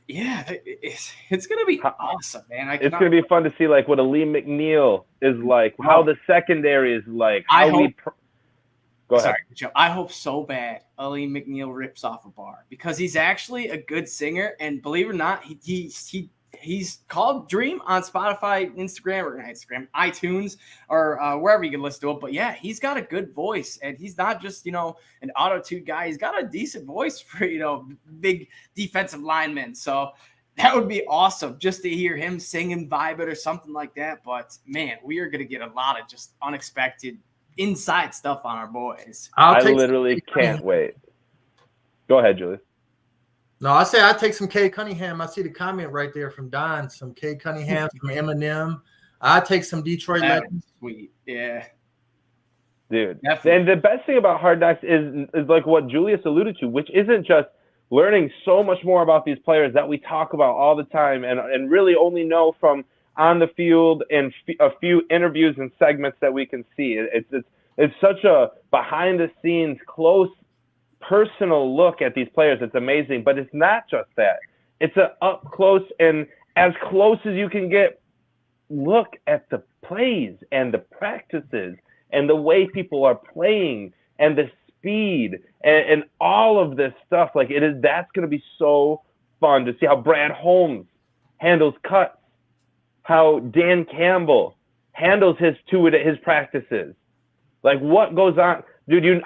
Speaker 1: Yeah, it's going to be awesome, man. It's
Speaker 2: going to be fun to see like what Aleem McNeil is like, how the secondary is like. Go ahead.
Speaker 1: Sorry, Joe. I hope so bad Aleem McNeil rips off a bar because he's actually a good singer, and believe it or not, he's called Dream on Spotify, Instagram, iTunes, or wherever you can listen to it. But yeah, he's got a good voice, and he's not just an auto-tune guy. He's got a decent voice for big defensive linemen. So that would be awesome just to hear him sing and vibe it or something like that. But man, we are going to get a lot of just unexpected inside stuff on our boys.
Speaker 2: I literally can't wait. Go ahead, Julius.
Speaker 3: No, I say I take some Cade Cunningham. I see the comment right there from Don. Some Cade Cunningham, some Eminem. I take some Detroit Legends.
Speaker 1: Sweet, yeah,
Speaker 2: dude.
Speaker 1: Definitely.
Speaker 2: And the best thing about Hard Knocks is like what Julius alluded to, which isn't just learning so much more about these players that we talk about all the time and really only know from on the field and a few interviews and segments that we can see. It's such a behind the scenes, close, personal look at these players. It's amazing, but it's not just that. It's an up close and as close as you can get look at the plays and the practices and the way people are playing and the speed and all of this stuff. Like that's going to be so fun to see how Brad Holmes handles cuts, how Dan Campbell handles his practices. Like what goes on, dude?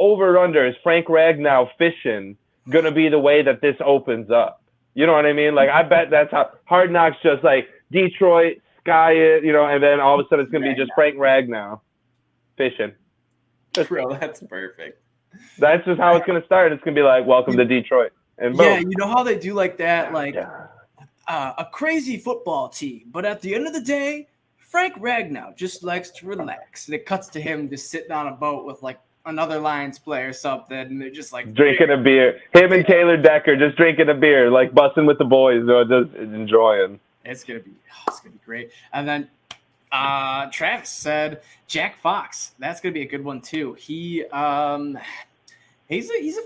Speaker 2: Over or under, is Frank Ragnow fishing going to be the way that this opens up? You know what I mean? Like, I bet that's how Hard Knocks just like Detroit, sky it, and then all of a sudden it's going to be just Frank Ragnow fishing.
Speaker 1: Bro, that's perfect.
Speaker 2: That's just how it's going to start. It's going to be like, welcome to Detroit. And boom.
Speaker 1: Yeah, you know how they do like that? Like a crazy football team. But at the end of the day, Frank Ragnow just likes to relax. And it cuts to him just sitting on a boat with like another Lions player or something, and they're just like
Speaker 2: drinking a beer. Him and Taylor Decker just drinking a beer, like busting with the boys, just enjoying.
Speaker 1: It's gonna be great. And then Travis said Jack Fox. That's gonna be a good one too. He's a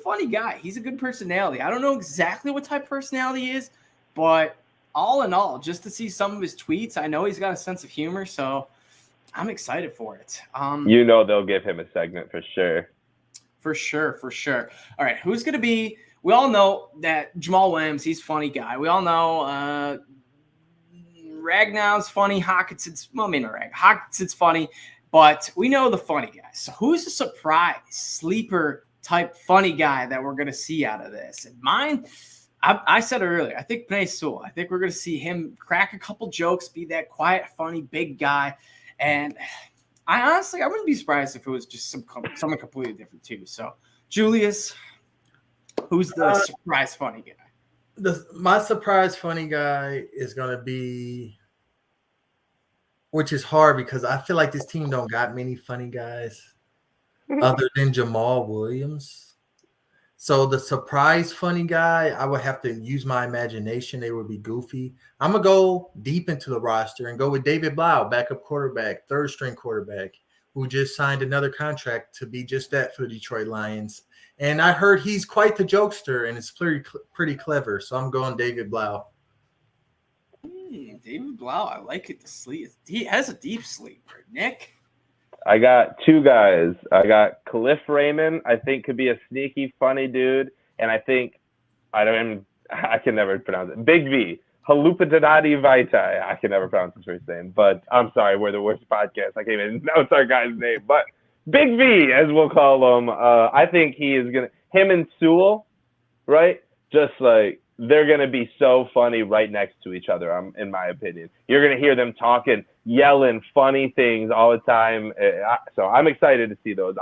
Speaker 1: funny guy. He's a good personality. I don't know exactly what type of personality he is, but all in all, just to see some of his tweets, I know he's got a sense of humor, so I'm excited for it.
Speaker 2: They'll give him a segment for sure.
Speaker 1: For sure. All right, who's going to be – we all know that Jamal Williams, he's a funny guy. We all know Ragnow's funny. Hawkinson's funny. But we know the funny guys. So who's a surprise, sleeper type funny guy that we're going to see out of this? And mine – I said it earlier. I think Penei Sewell. I think we're going to see him crack a couple jokes, be that quiet, funny, big guy. And I wouldn't be surprised if it was just someone completely different too. So, Julius, who's the surprise funny guy?
Speaker 3: My surprise funny guy is going to be, which is hard because I feel like this team don't got many funny guys other than Jamal Williams. So the surprise funny guy, I would have to use my imagination. They would be goofy. I'm going to go deep into the roster and go with David Blau, backup quarterback, third string quarterback, who just signed another contract to be just that for the Detroit Lions. And I heard he's quite the jokester and it's pretty clever. So I'm going David Blau.
Speaker 1: David Blau, I like it. The sleep. He has a deep sleeper. Nick?
Speaker 2: I got two guys. I got Cliff Raymond. I think could be a sneaky, funny dude, and I think I can never pronounce it. Big V, Halupatadati Vaitai. I can never pronounce his first name, but I'm sorry, we're the worst podcast. I can't even announce our guy's name, but Big V, as we'll call him. I think he is gonna. Him and Sewell, right? Just like. They're going to be so funny right next to each other, in my opinion. You're going to hear them talking, yelling, funny things all the time. So I'm excited to see those.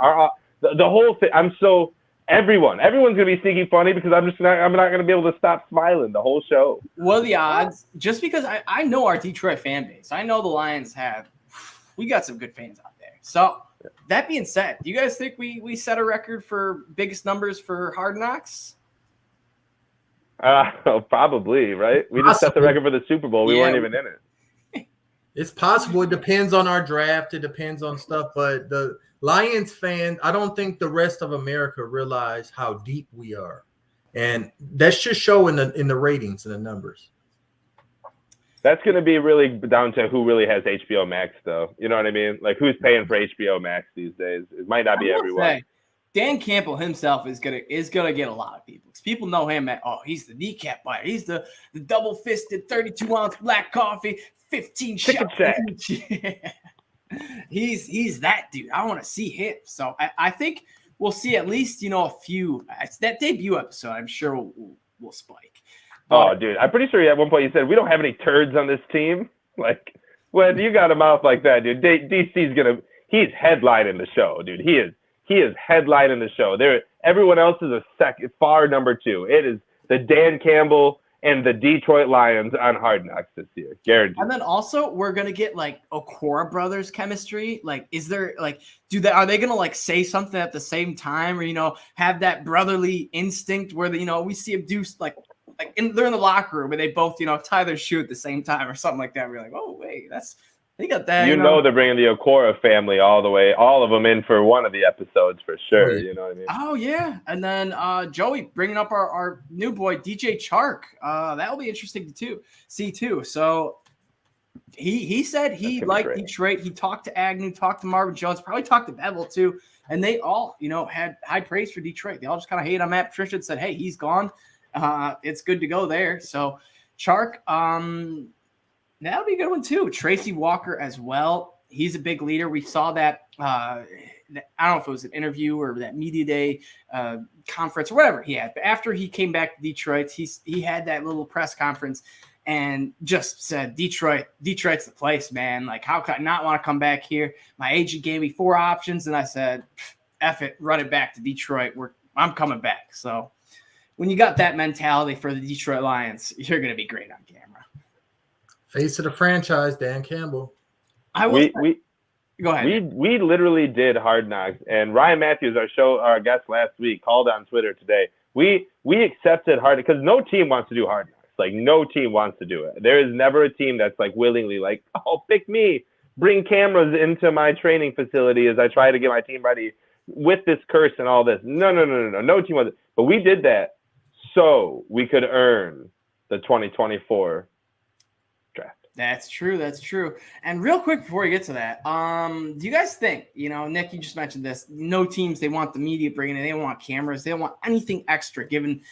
Speaker 2: The whole thing, everyone's going to be sneaky funny because I'm not going to be able to stop smiling the whole show.
Speaker 1: What are the odds? Just because I know our Detroit fan base. I know the Lions we got some good fans out there. So that being said, do you guys think we set a record for biggest numbers for Hard Knocks?
Speaker 2: Probably, right? We just set the record for the Super Bowl. We weren't even in it.
Speaker 3: It's possible. It depends on our draft. It depends on stuff. But the Lions fan, I don't think the rest of America realize how deep we are. And that's just showing in the ratings and the numbers.
Speaker 2: That's going to be really down to who really has HBO Max, though. You know what I mean? Like, who's paying for HBO Max these days? It might not be everyone.
Speaker 1: Dan Campbell himself is gonna get a lot of people. Because people know him he's the kneecap biter. He's the double-fisted 32-ounce black coffee, 15 shots. He's that dude. I want to see him. So I think we'll see at least a few. It's that debut episode. I'm sure we'll spike.
Speaker 2: But, dude, I'm pretty sure at one point you said we don't have any turds on this team. Like, when you got a mouth like that, dude, DC's he's headlining the show, dude. He is headlining the show. Everyone else is far number two. It is the Dan Campbell and the Detroit Lions on Hard Knocks this year. Guaranteed.
Speaker 1: And then also we're gonna get like Okora brothers chemistry. Like, is there are they gonna say something at the same time, or have that brotherly instinct where we see them do they're in the locker room and they both tie their shoe at the same time or something like that. We're like, oh wait, they got that.
Speaker 2: They're bringing the Okora family all of them in for one of the episodes for sure. You know what I mean?
Speaker 1: Oh yeah, and then Joey bringing up our new boy DJ Chark. That'll be interesting to see too. So he said he liked Detroit. He talked to Agnew, talked to Marvin Jones, probably talked to Bevel too, and they all had high praise for Detroit. They all just kind of hate on Matt Patricia and said, hey, he's gone. It's good to go there. So Chark. That'll be a good one too. Tracy Walker as well. He's a big leader. We saw that. I don't know if it was an interview or that media day conference or whatever he had. But after he came back to Detroit, he had that little press conference and just said, Detroit's the place, man. Like, how could I not want to come back here? My agent gave me 4 options, and I said, F it, run it back to Detroit. I'm coming back. So when you got that mentality for the Detroit Lions, you're going to be great on camera.
Speaker 3: Face of the franchise, Dan Campbell.
Speaker 2: Go ahead. We literally did Hard Knocks, and Ryan Matthews, our guest last week, called on Twitter today. We accepted Hard Knocks because no team wants to do Hard Knocks. Like, no team wants to do it. There is never a team that's willingly pick me, bring cameras into my training facility as I try to get my team ready with this curse and all this. No team wants it. But we did that so we could earn the 2024 draft.
Speaker 1: That's true. And real quick before we get to that, do you guys think, Nick, you just mentioned this, no teams, they want the media bringing in, they don't want cameras, they don't want anything extra given,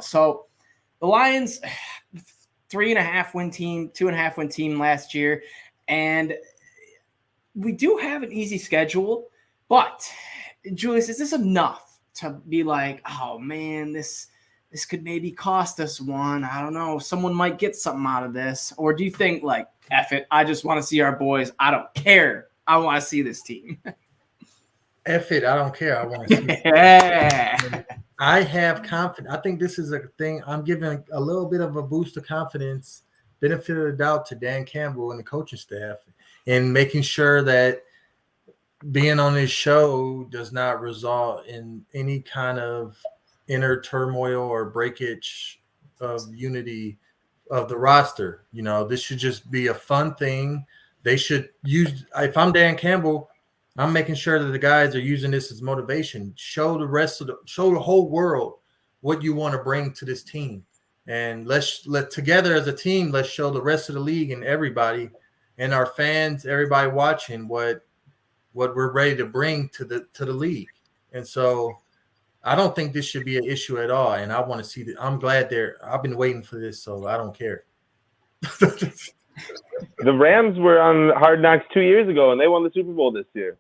Speaker 1: so the Lions, 3.5 win team, 2.5 win team last year. And we do have an easy schedule, but Julius, is this enough to be like, oh man, this could maybe cost us one. I don't know. Someone might get something out of this. Or do you think F it, I just want to see our boys. I don't care. I want to see this team.
Speaker 3: F it, I don't care. I want to see
Speaker 1: it.
Speaker 3: I have confidence. I think this is a thing. I'm giving a little bit of a boost of confidence, benefit of the doubt to Dan Campbell and the coaching staff, and making sure that being on this show does not result in any kind of inner turmoil or breakage of unity of the roster. This should just be a fun thing. They should use. If I'm Dan Campbell, I'm making sure that the guys are using this as motivation. Show the whole world what you want to bring to this team, and let's together as a team. Let's show the rest of the league and everybody, and our fans, everybody watching, what we're ready to bring to the league. And so, I don't think this should be an issue at all. And I want to see that. I'm glad I've been waiting for this, so I don't care.
Speaker 2: The Rams were on Hard Knocks 2 years ago, and they won the Super Bowl this year.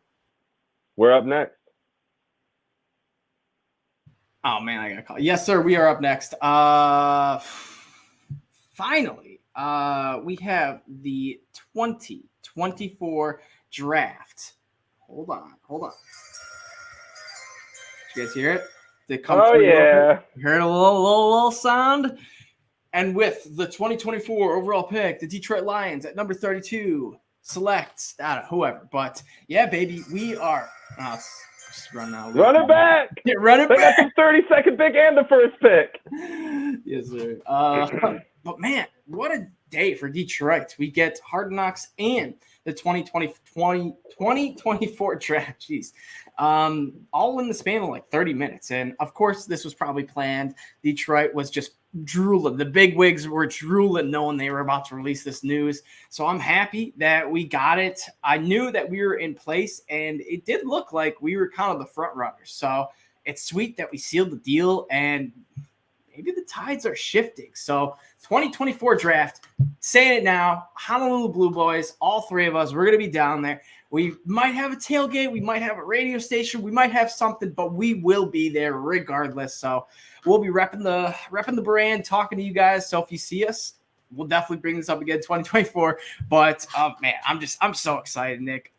Speaker 2: We're up next.
Speaker 1: Oh, man, I got to call. Yes, sir, we are up next. Finally, we have the 2024 draft. Hold on. Did you guys hear it? Did it come through?
Speaker 2: Yeah.
Speaker 1: You heard a little sound? And with the 2024 overall pick, the Detroit Lions at number 32 select whoever. But yeah, baby, we are. Just run now.
Speaker 2: Run it back.
Speaker 1: Run it back.
Speaker 2: They got the 32nd pick and the first pick.
Speaker 1: Yes, sir. But man, what a day for Detroit. We get Hard Knocks and the 2024 draft. Jeez. All in the span of like 30 minutes. And of course, this was probably planned. Detroit was just drooling. The big wigs were drooling knowing they were about to release this news. So I'm happy that we got it. I knew that we were in place, and it did look like we were kind of the front runners. So it's sweet that we sealed the deal, and maybe the tides are shifting. So 2024 draft, saying it now, Honolulu Blue Boys, all three of us, we're going to be down there. We might have a tailgate. We might have a radio station. We might have something, but we will be there regardless. So we'll be repping the brand, talking to you guys. So if you see us, we'll definitely bring this up again 2024. But man, I'm so excited, Nick.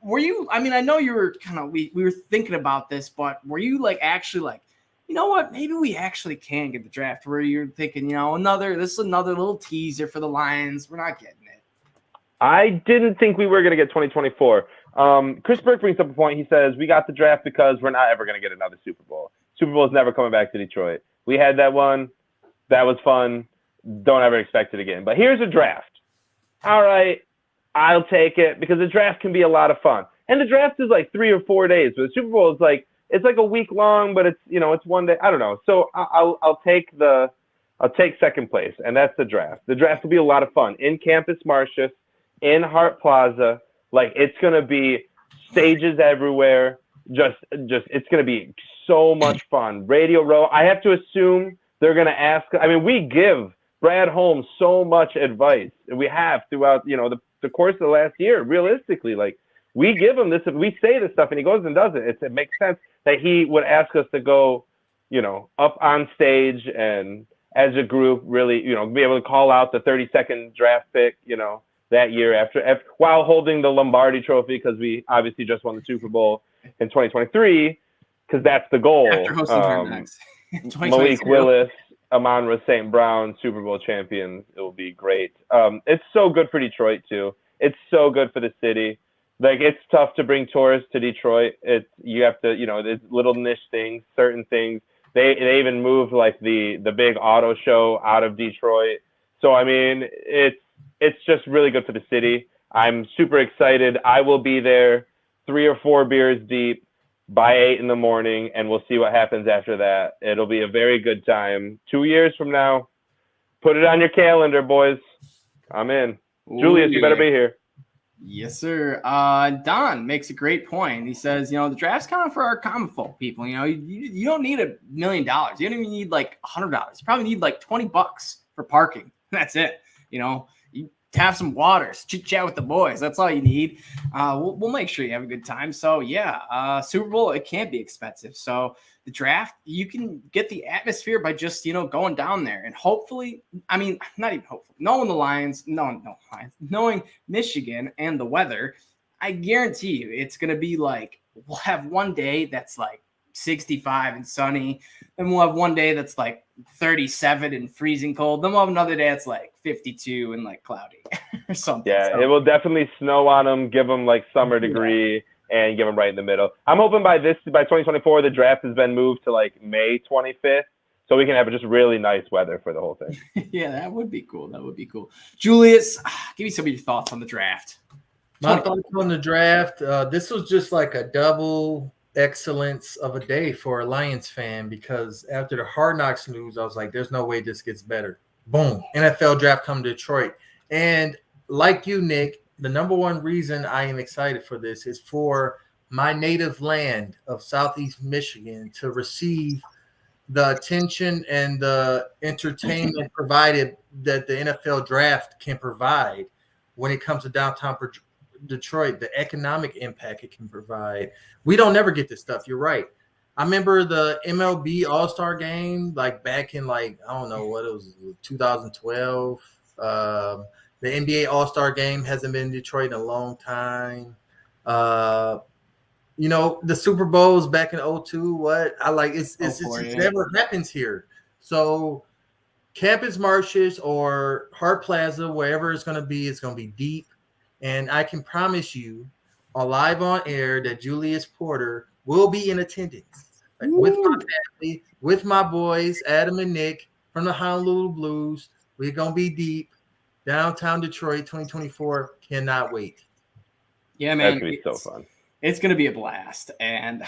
Speaker 1: Were you? I mean, I know you were kind of we were thinking about this, but were you actually you know what? Maybe we actually can get the draft. Where you're thinking, this is another little teaser for the Lions. We're not getting it.
Speaker 2: I didn't think we were going to get 2024. Chris Burke brings up a point. He says, we got the draft because we're not ever going to get another Super Bowl. Super Bowl is never coming back to Detroit. We had that one. That was fun. Don't ever expect it again. But here's a draft. All right, I'll take it because the draft can be a lot of fun. And the draft is like 3 or 4 days. But the Super Bowl is it's like a week long, but it's, it's one day. I don't know. So I'll take second place, and that's the draft. The draft will be a lot of fun in Campus Martius, in Hart Plaza. It's going to be stages everywhere. Just it's going to be so much fun. Radio Row. I have to assume they're going to ask. I mean, we give Brad Holmes so much advice. We have throughout, the course of the last year, realistically, we give him this, we say this stuff and he goes and does it. It makes sense that he would ask us to go, up on stage and as a group really, be able to call out the 32nd draft pick, that year after while holding the Lombardi trophy, because we obviously just won the Super Bowl in 2023, because that's the goal.
Speaker 1: After hosting Hard Knocks.
Speaker 2: Malik Willis, Amon-Ra St. Brown, Super Bowl champions. It will be great. It's so good for Detroit too. It's so good for the city. It's tough to bring tourists to Detroit. You have to, there's little niche things, certain things. They even moved the big auto show out of Detroit. So I mean, it's just really good for the city. I'm super excited. I will be there 3 or 4 beers deep by 8 in the morning, and we'll see what happens after that. It'll be a very good time. 2 years from now, put it on your calendar, boys. I'm in. Ooh, Julius, you better be here.
Speaker 1: Yes, sir. Don makes a great point. He says, the draft's kind of for our common folk people. You don't need $1 million. You don't even need $100. You probably need $20 for parking. That's it. You have some waters, chit chat with the boys. That's all you need. We'll make sure you have a good time. So yeah, Super Bowl, it can be expensive. So the draft, you can get the atmosphere by just, going down there and hopefully, I mean, not even hopefully, knowing the Lions, knowing Michigan and the weather, I guarantee you it's going to be we'll have one day that's 65 and sunny. Then we'll have one day that's 37 and freezing cold. Then we'll have another day that's 52 and cloudy or something.
Speaker 2: Yeah,
Speaker 1: so.
Speaker 2: It will definitely snow on them, give them summer degree. and give them right in the middle. I'm hoping by 2024, the draft has been moved to like May 25th, so we can have just really nice weather for the whole thing.
Speaker 1: Yeah, that would be cool. That would be cool. Julius, give me some of your thoughts on the draft.
Speaker 3: My thoughts on the draft, this was just like a double excellence of a day for a Lions fan, because after the Hard Knocks news, I was like, there's no way this gets better. Boom, NFL draft come to Detroit. And like you, Nick, the number one reason I am excited for this is for my native land of Southeast Michigan to receive the attention and the entertainment provided that the NFL draft can provide when it comes to downtown Detroit, the economic impact it can provide. We don't never get this stuff. You're right. I remember the MLB All-Star game, like back in I don't know what it was, 2012. The NBA All-Star game hasn't been in Detroit in a long time. The Super Bowls back in 2002. It never happens here. So Campus Marshes or Hart Plaza, wherever it's going to be deep. And I can promise you, live on air, that Julius Porter will be in attendance with my family, with my boys, Adam and Nick from the Honolulu Blues. We're going to be deep. Downtown Detroit 2024. Cannot wait.
Speaker 1: Yeah, man.
Speaker 2: That's going to be so fun.
Speaker 1: It's going to be a blast. And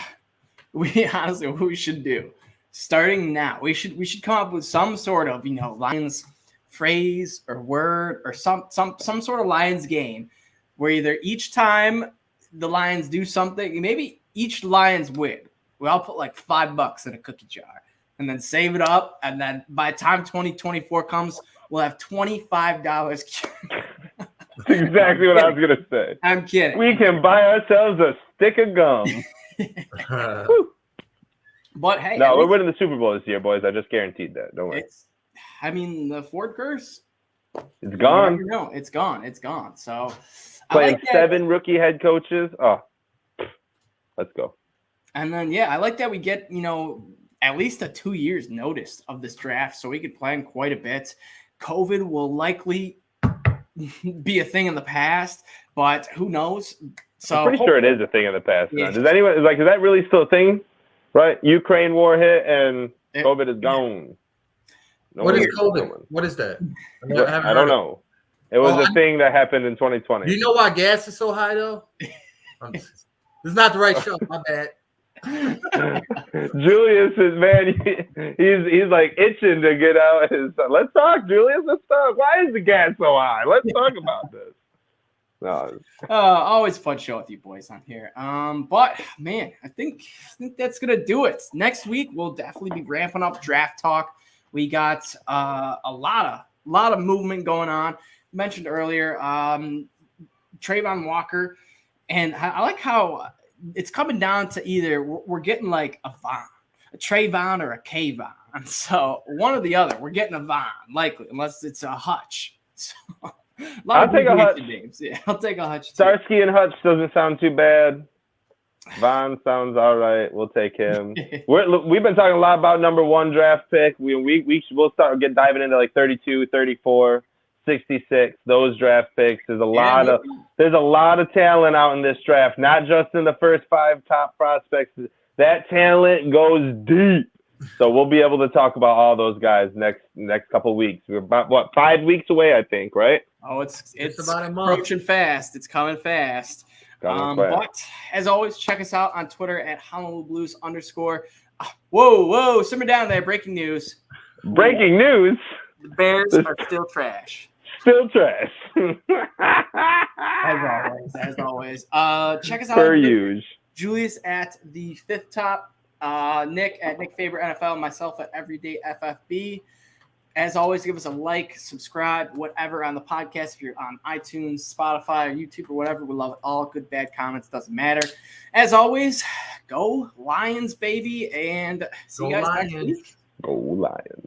Speaker 1: we honestly, what we should do, starting now, we should come up with some sort of, Lions phrase or word or some sort of Lions game where either each time the Lions do something, maybe each Lions win, we all put like $5 in a cookie jar and then save it up. And then by the time 2024 comes, we'll have $25.
Speaker 2: That's exactly what I was going to say.
Speaker 1: I'm kidding.
Speaker 2: We can buy ourselves a stick of gum.
Speaker 1: But hey.
Speaker 2: No, we're winning the Super Bowl this year, boys. I just guaranteed that. Don't worry.
Speaker 1: The Ford curse.
Speaker 2: It's gone.
Speaker 1: No, it's gone. It's gone. So
Speaker 2: playing 7 rookie head coaches. Oh, let's go.
Speaker 1: And then, I like that we get, at least a 2 years notice of this draft so we could plan quite a bit. COVID will likely be a thing in the past, but who knows? So
Speaker 2: I'm pretty sure it is a thing in the past. Yeah. Does anyone is that really still a thing? Right? Ukraine war hit and COVID is gone.
Speaker 3: No, what is COVID? What is that?
Speaker 2: I don't know. It was a thing that happened in 2020.
Speaker 3: Do you know why gas is so high, though? This is not the right show. My bad.
Speaker 2: Julius is, man, he's like itching to get out his. Let's talk, Julius. Let's talk. Why is the gas so high? Let's talk about this. No.
Speaker 1: Always fun show with you boys on here. But man, I think that's gonna do it. Next week we'll definitely be ramping up draft talk. We got a lot of movement going on. Mentioned earlier, Trayvon Walker, and I like how it's coming down to either we're getting like a Trayvon or a Kayvon. So one or the other. We're getting a Von, likely, unless it's a Hutch. So,
Speaker 2: I'll take a Hutch.
Speaker 1: Names. Yeah, I'll take a Hutch.
Speaker 2: Starsky and Hutch doesn't sound too bad. Von sounds all right. We'll take him. We've been talking a lot about number 1 draft pick. We'll start diving into like 32, 34, 66. Those draft picks. There's a lot of talent out in this draft. Not just in the first 5 top prospects. That talent goes deep. So we'll be able to talk about all those guys next couple of weeks. We're about 5 weeks away, I think, right?
Speaker 1: Oh, it's about a month. Approaching fast. It's coming fast. But as always, check us out on Twitter at Honolulu Blues _. Whoa, simmer down there. Breaking news.
Speaker 2: Breaking news.
Speaker 1: The Bears are still trash.
Speaker 2: Still trash.
Speaker 1: As always. Check us out.
Speaker 2: Per usual.
Speaker 1: Julius at the 5th top. Nick at Nick Favorite NFL. Myself at Everyday FFB. As always, give us a like, subscribe, whatever on the podcast. If you're on iTunes, Spotify, or YouTube, or whatever, we love it all. Good, bad comments, doesn't matter. As always, go Lions, baby, and see you guys next week.
Speaker 2: Go Lions.